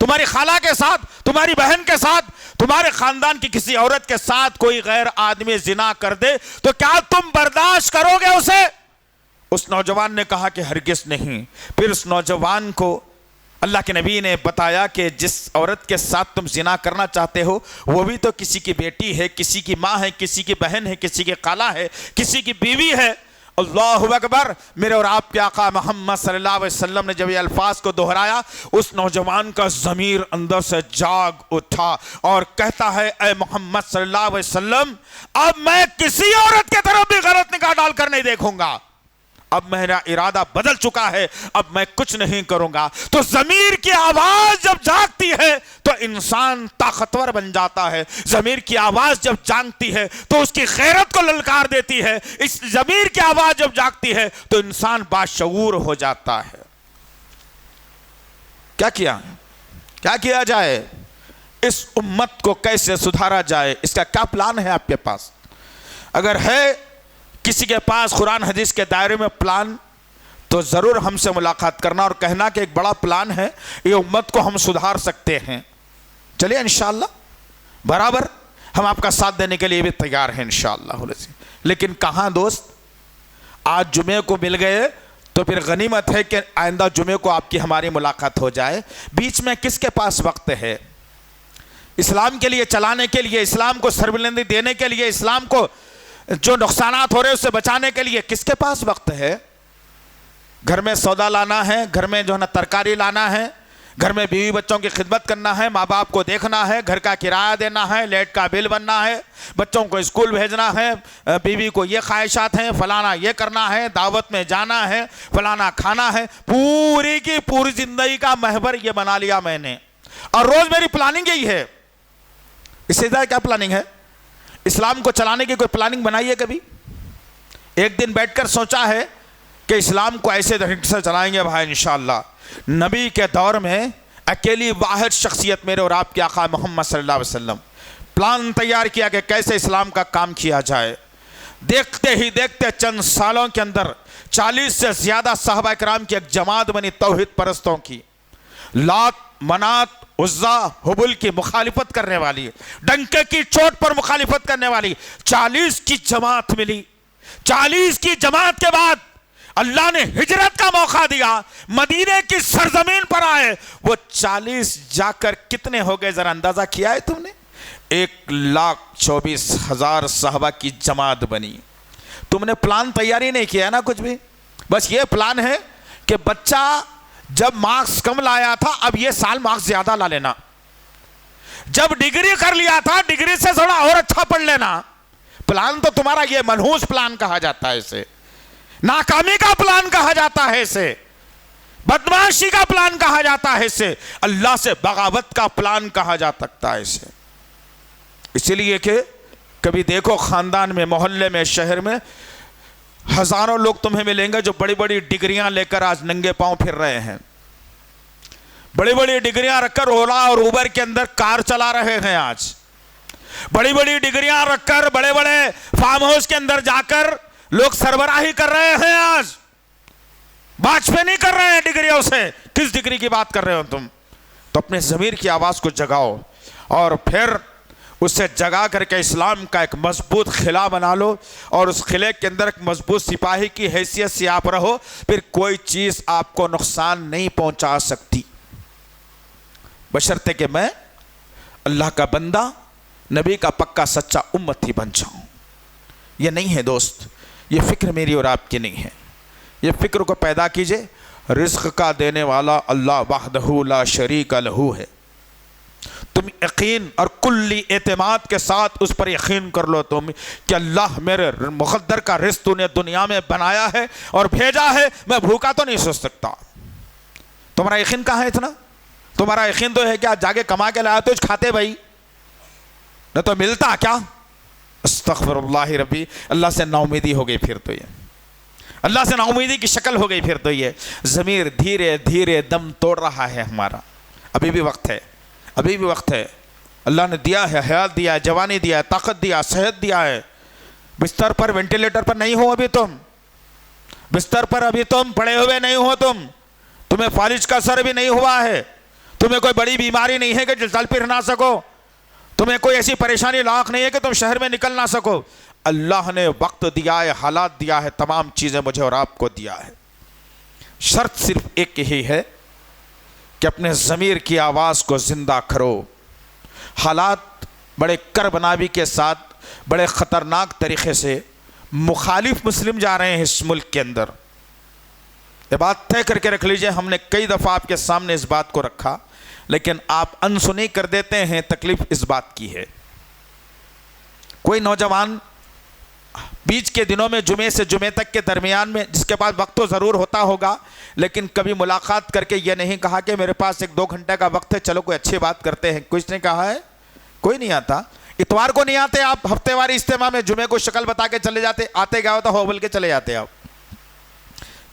تمہاری خالہ کے ساتھ، تمہاری بہن کے ساتھ، تمہارے خاندان کی کسی عورت کے ساتھ کوئی غیر آدمی زنا کر دے تو کیا تم برداشت کرو گے اسے؟ اس نوجوان نے کہا کہ ہرگز نہیں۔ پھر اس نوجوان کو اللہ کے نبی نے بتایا کہ جس عورت کے ساتھ تم زنا کرنا چاہتے ہو وہ بھی تو کسی کی بیٹی ہے، کسی کی ماں ہے، کسی کی بہن ہے، کسی کی خالہ ہے، کسی کی بیوی ہے۔ اللہ اکبر۔ میرے اور آپ کے آقا محمد صلی اللہ علیہ وسلم نے جب یہ الفاظ کو دہرایا، اس نوجوان کا ضمیر اندر سے جاگ اٹھا اور کہتا ہے اے محمد صلی اللہ علیہ وسلم، اب میں کسی عورت کی طرف بھی غلط نگاہ ڈال کر نہیں دیکھوں گا، اب میرا ارادہ بدل چکا ہے، اب میں کچھ نہیں کروں گا۔ تو ضمیر کی آواز جب جاگتی ہے تو انسان طاقتور بن جاتا ہے، ضمیر کی آواز جب جاگتی ہے تو اس کی غیرت کو للکار دیتی ہے، اس ضمیر کی آواز جب جاگتی ہے تو انسان باشعور ہو جاتا ہے۔ کیا کیا جائے؟ اس امت کو کیسے سدھارا جائے؟ اس کا کیا پلان ہے آپ کے پاس؟ اگر ہے کسی کے پاس قرآن حدیث کے دائرے میں پلان تو ضرور ہم سے ملاقات کرنا اور کہنا کہ ایک بڑا پلان ہے، یہ امت کو ہم سدھار سکتے ہیں۔ چلیے انشاءاللہ برابر ہم آپ کا ساتھ دینے کے لیے بھی تیار ہیں انشاءاللہ۔ لیکن کہاں دوست؟ آج جمعے کو مل گئے تو پھر غنیمت ہے کہ آئندہ جمعے کو آپ کی ہماری ملاقات ہو جائے۔ بیچ میں کس کے پاس وقت ہے؟ اسلام کے لیے چلانے کے لیے، اسلام کو سربلندی دینے کے لیے، اسلام کو جو نقصانات ہو رہے اس سے بچانے کے لیے کس کے پاس وقت ہے؟ گھر میں سودا لانا ہے، گھر میں جو ہے نا ترکاری لانا ہے، گھر میں بیوی بچوں کی خدمت کرنا ہے، ماں باپ کو دیکھنا ہے، گھر کا کرایہ دینا ہے، لیٹ کا بل بننا ہے، بچوں کو اسکول بھیجنا ہے، بیوی کو یہ خواہشات ہیں، فلانا یہ کرنا ہے، دعوت میں جانا ہے، فلانا کھانا ہے، پوری کی پوری زندگی کا محور یہ بنا لیا میں نے، اور روز میری پلاننگ یہی ہے۔ اس سے زیادہ کیا پلاننگ ہے؟ اسلام کو چلانے کی کوئی پلاننگ بنائی ہے کبھی؟ ایک دن بیٹھ کر سوچا ہے کہ اسلام کو ایسے طریقے سے چلائیں گے بھائی انشاءاللہ؟ نبی کے دور میں اکیلی واحد شخصیت میرے اور آپ کے آقا محمد صلی اللہ علیہ وسلم پلان تیار کیا کہ کیسے اسلام کا کام کیا جائے۔ دیکھتے ہی دیکھتے چند سالوں کے اندر 40 سے زیادہ صحابہ کرام کی ایک جماعت بنی توحید پرستوں کی، لات، منات، عزا، حبل کی مخالفت کرنے والی، ڈنکے کی چوٹ پر مخالفت کرنے والی 40 کی جماعت ملی۔ 40 کی جماعت کے بعد اللہ نے ہجرت کا موقع دیا، مدینے کی سرزمین پر آئے۔ وہ 40 جا کر کتنے ہو گئے ذرا اندازہ کیا ہے تم نے؟ 1,24,000 صحابہ کی جماعت بنی۔ تم نے پلان تیاری نہیں کیا نا کچھ بھی، بس یہ پلان ہے کہ بچہ جب مارکس کم لایا تھا اب یہ سال مارکس زیادہ لا لینا، جب ڈگری کر لیا تھا ڈگری سے تھوڑا اور اچھا پڑھ لینا۔ پلان تو تمہارا یہ منحوس پلان کہا جاتا ہے، اسے ناکامی کا پلان کہا جاتا ہے، اسے بدمعاشی کا پلان کہا جاتا ہے، اسے اللہ سے بغاوت کا پلان کہا جا سکتا ہے اسے۔ اسی لیے کہ کبھی دیکھو خاندان میں، محلے میں، شہر میں ہزاروں لوگ تمہیں ملیں گے جو بڑی بڑی ڈگریاں لے کر آج ننگے پاؤں پھر رہے ہیں، بڑی بڑی ڈگریاں رکھ کر اولا اور اوبر کے اندر کار چلا رہے ہیں، آج بڑی بڑی ڈگریاں رکھ کر بڑے بڑے فارم ہاؤس کے اندر جا کر لوگ سربراہی کر رہے ہیں، آج باچ پہ نہیں کر رہے ہیں ڈگریوں سے۔ کس ڈگری کی بات کر رہے ہو تم؟ تو اپنے ضمیر کی آواز کو جگاؤ اور پھر اسے جگا کر کے اسلام کا ایک مضبوط قلعہ بنا لو، اور اس قلعے کے اندر ایک مضبوط سپاہی کی حیثیت سے آپ رہو، پھر کوئی چیز آپ کو نقصان نہیں پہنچا سکتی، بشرطے کہ میں اللہ کا بندہ، نبی کا پکا سچا امتی بن جاؤں۔ یہ نہیں ہے دوست، یہ فکر میری اور آپ کی نہیں ہے۔ یہ فکر کو پیدا کیجئے، رزق کا دینے والا اللہ وحدہ لا شریک لہ ہے۔ تم یقین اور کلی اعتماد کے ساتھ اس پر یقین کر لو تم کہ اللہ میرے مقدر کا رزق تو نے دنیا میں بنایا ہے اور بھیجا ہے، میں بھوکا تو نہیں سو سکتا۔ تمہارا یقین کہاں ہے اتنا؟ تمہارا یقین تو ہے کہ آج جاگے کما کے لایا تو کھاتے بھائی، نہ تو ملتا کیا؟ استغفر اللہ ربی، اللہ سے نا امیدی ہو گئی، پھر تو یہ اللہ سے نا امیدی کی شکل ہو گئی، پھر تو یہ ضمیر دھیرے دھیرے دم توڑ رہا ہے ہمارا۔ ابھی بھی وقت ہے، ابھی بھی وقت ہے۔ اللہ نے دیا ہے، حیات دیا ہے، جوانی دیا ہے، طاقت دیا، صحت دیا ہے۔ بستر پر وینٹیلیٹر پر نہیں ہو ابھی تم، بستر پر ابھی تم پڑے ہوئے نہیں ہو، تمہیں فالج کا اثر بھی نہیں ہوا ہے، تمہیں کوئی بڑی بیماری نہیں ہے کہ چل پھر نہ سکو، تمہیں کوئی ایسی پریشانی لاحق نہیں ہے کہ تم شہر میں نکل نہ سکو۔ اللہ نے وقت دیا ہے، حالات دیا ہے، تمام چیزیں مجھے اور آپ کو دیا ہے۔ شرط صرف ایک ہی ہے کہ اپنے ضمیر کی آواز کو زندہ کرو۔ حالات بڑے کربناوی کے ساتھ بڑے خطرناک طریقے سے مخالف مسلم جا رہے ہیں اس ملک کے اندر۔ یہ بات طے کر کے رکھ لیجئے، ہم نے کئی دفعہ آپ کے سامنے اس بات کو رکھا، لیکن آپ انسنی کر دیتے ہیں۔ تکلیف اس بات کی ہے، کوئی نوجوان بیچ کے دنوں میں جمعے سے جمعے تک کے درمیان میں جس کے پاس وقت تو ضرور ہوتا ہوگا، لیکن کبھی ملاقات کر کے یہ نہیں کہا کہ میرے پاس 1-2 گھنٹے کا وقت ہے، چلو کوئی اچھی بات کرتے ہیں، کچھ نے کہا ہے؟ کوئی نہیں آتا۔ اتوار کو نہیں آتے آپ، ہفتے واری اجتماع میں جمعے کو شکل بتا کے چلے جاتے، آتے گیا ہوتا ہو بول کے چلے جاتے آپ۔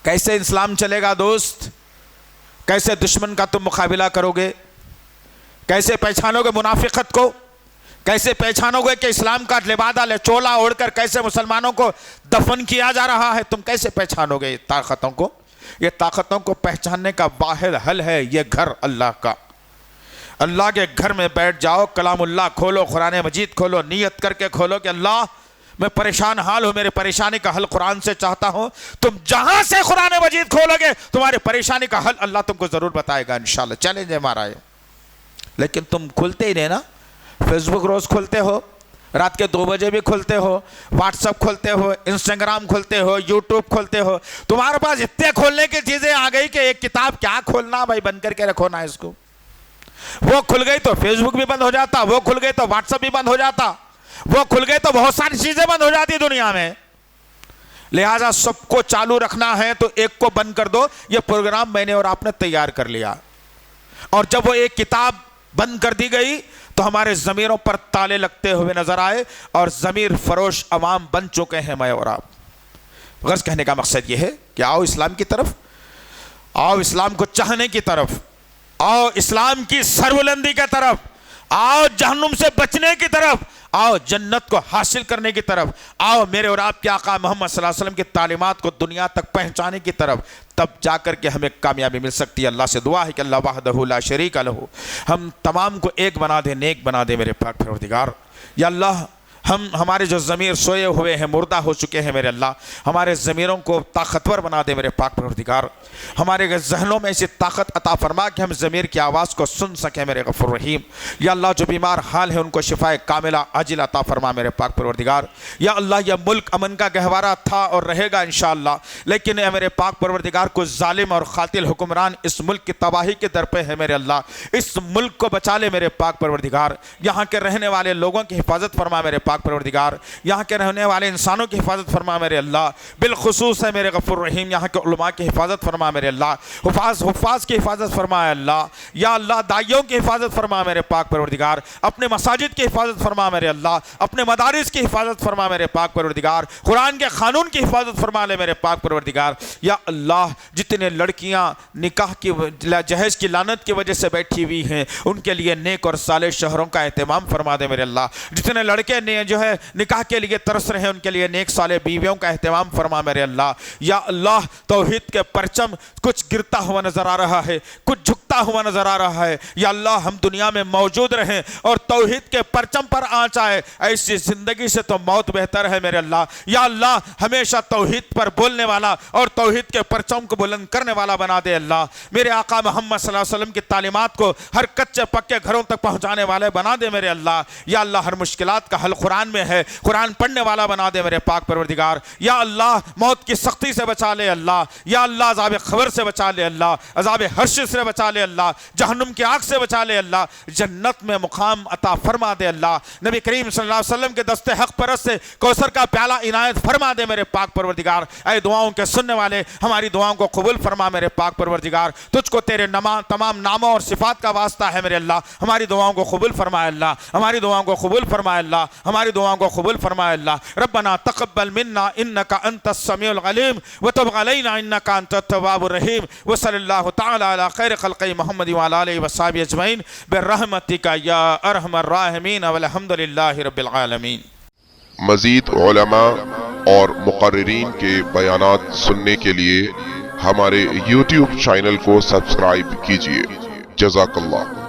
کیسے اسلام چلے گا دوست؟ کیسے دشمن کا تم مقابلہ کرو گے؟ کیسے پہچانو گے منافقت کو؟ کیسے پہچانو گے کہ اسلام کا لبادہ چولا اوڑھ کر کیسے مسلمانوں کو دفن کیا جا رہا ہے؟ تم کیسے پہچانو گے طاقتوں کو؟ یہ طاقتوں کو پہچاننے کا واحد حل ہے یہ گھر اللہ کا۔ اللہ کے گھر میں بیٹھ جاؤ، کلام اللہ کھولو، قرآن مجید کھولو، نیت کر کے کھولو کہ اللہ میں پریشان حال ہوں، میرے پریشانی کا حل قرآن سے چاہتا ہوں۔ تم جہاں سے قرآن مجید کھولو گے تمہاری پریشانی کا حل اللہ تم کو ضرور بتائے گا انشاءاللہ۔ چیلنج ہے ہمارا یہ، لیکن تم کھلتے ہی نہیں نا۔ فیس بک روز کھلتے ہو، رات کے 2 بجے بھی کھلتے ہو، واٹس ایپ کھلتے ہو، انسٹاگرام کھلتے ہو، یوٹیوب کھلتے ہو، تمہارے پاس اتنے کھولنے کی چیزیں آ گئی کہ ایک کتاب کیا کھولنا بھائی، بند کر کے رکھو نا اس کو۔ وہ کھل گئی تو فیس بک بھی بند ہو جاتا، وہ کھل گئی تو واٹس ایپ بھی بند ہو جاتا، وہ کھل گئے تو بہت ساری چیزیں بند ہو جاتی دنیا میں۔ لہٰذا سب کو چالو رکھنا ہے تو ایک کو بند کر دو۔ یہ پروگرام میں نے اور آپ نے تیار کر لیا، اور جب وہ ایک کتاب بند کر دی گئی تو ہمارے ضمیروں پر تالے لگتے ہوئے نظر آئے اور ضمیر فروش عوام بن چکے ہیں میں اور آپ۔ غرض کہنے کا مقصد یہ ہے کہ آؤ اسلام کی طرف، آؤ اسلام کو چاہنے کی طرف، آؤ اسلام کی سربلندی کی طرف، آؤ جہنم سے بچنے کی طرف، آؤ جنت کو حاصل کرنے کی طرف، آؤ میرے اور آپ کے آقا محمد صلی اللہ علیہ وسلم کی تعلیمات کو دنیا تک پہنچانے کی طرف۔ تب جا کر کے ہمیں کامیابی مل سکتی ہے۔ اللہ سے دعا ہے کہ اللہ وحدہ لا شریک لہ ہم تمام کو ایک بنا دے، نیک بنا دے میرے پاک پروردگار۔ یا اللہ ہمارے جو ضمیر سوئے ہوئے ہیں، مردہ ہو چکے ہیں میرے اللہ، ہمارے ضمیروں کو طاقتور بنا دے میرے پاک پروردگار۔ ہمارے ذہنوں میں ایسی طاقت عطا فرما کہ ہم ضمیر کی آواز کو سن سکیں میرے غفور رحیم۔ یا اللہ جو بیمار حال ہے ان کو شفائے کاملہ عاجلہ عطا فرما میرے پاک پروردگار۔ یا اللہ یہ ملک امن کا گہوارہ تھا اور رہے گا انشاءاللہ، لیکن اے میرے پاک پروردگار کو ظالم اور قاتل حکمران اس ملک کی تباہی کے در پہ ہے میرے اللہ۔ اس ملک کو بچا لے میرے پاک پروردگار۔ یہاں کے رہنے والے لوگوں کی حفاظت فرما میرے پاک پروردگار، یہاں کے رہنے والے انسانوں کی حفاظت فرما میرے اللہ، بالخصوص ہے میرے غفور رحیم یہاں کے علماء کی حفاظت فرما میرے اللہ، حفاظ کی حفاظت فرما اللہ۔ یا اللہ داعیوں کی حفاظت فرما میرے پاک پروردگار، اپنے مساجد کی حفاظت فرما میرے اللہ، اپنے مدارس کی حفاظت فرما میرے پاک پروردگار، قرآن کے قانون کی حفاظت فرما لے میرے پاک پروردگار۔ یا اللہ جتنے لڑکیاں نکاح کی جہیز کی لعنت کی وجہ سے بیٹھی ہوئی ہیں ان کے لیے نیک اور صالح شوہروں کا اہتمام فرما دے میرے اللہ۔ جتنے لڑکے جو ہے نکاح کے لیے ترس رہے ہیں ان کے لیے نیک صالح بیویوں کا اہتمام فرما میرے اللہ۔ یا اللہ توحید کے پرچم کچھ گرتا ہوا نظر آ رہا ہے، کچھ جھکتا ہوا نظر آ رہا ہے، یا اللہ ہم دنیا میں موجود رہیں اور توحید کے پرچم پر آنچ آئے، ایسی زندگی سے تو موت بہتر ہے میرے اللہ۔ یا اللہ ہمیشہ توحید پر بولنے والا اور توحید کے پرچم کو بلند کرنے والا بنا دے اللہ۔ میرے آقا محمد صلی اللہ علیہ وسلم کی تعلیمات کو ہر کچے پکے گھروں تک پہنچانے والے بنا دے میرے اللہ۔ یا اللہ ہر مشکلات کا حل قرآن میں ہے، قرآن پڑھنے والا بنا دے میرے پاک پروردگار۔ یا اللہ موت کی سختی سے بچا لے اللہ، یا اللہ عذاب قبر سے بچا لے اللہ، عذاب حشر سے بچا لے اللہ، جہنم کی آگ سے بچا لے اللہ، جنت میں مقام عطا فرما دے اللہ۔ نبی کریم صلی اللہ علیہ وسلم کے دست حق پرست سے کوثر کا پیالہ عنایت فرما دے میرے پاک پروردگار۔ اے دعاؤں کے سننے والے ہماری دعاؤں کو قبول فرما میرے پاک پروردگار۔ تجھ کو تیرے تمام ناموں اور صفات کا واسطہ ہے میرے اللہ، ہماری دعاؤں کو قبول فرمائے اللہ، ہماری دعاؤں کو قبول فرمائے اللہ، ہماری دعاؤں کو قبول فرمائے اللہ۔ ربنا تقبل منا انك انت السميع العليم وتب علينا انك انت التواب الرحيم وصلى الله تعالى على خير خلق محمد وعلى اله وصحبه اجمعين برحمتك يا ارحم الراحمين والحمد لله رب العالمين۔
مزید علماء اور مقررین کے بیانات سننے کے لیے ہمارے YouTube چینل کو سبسکرائب کیجیے۔ جزاک اللہ.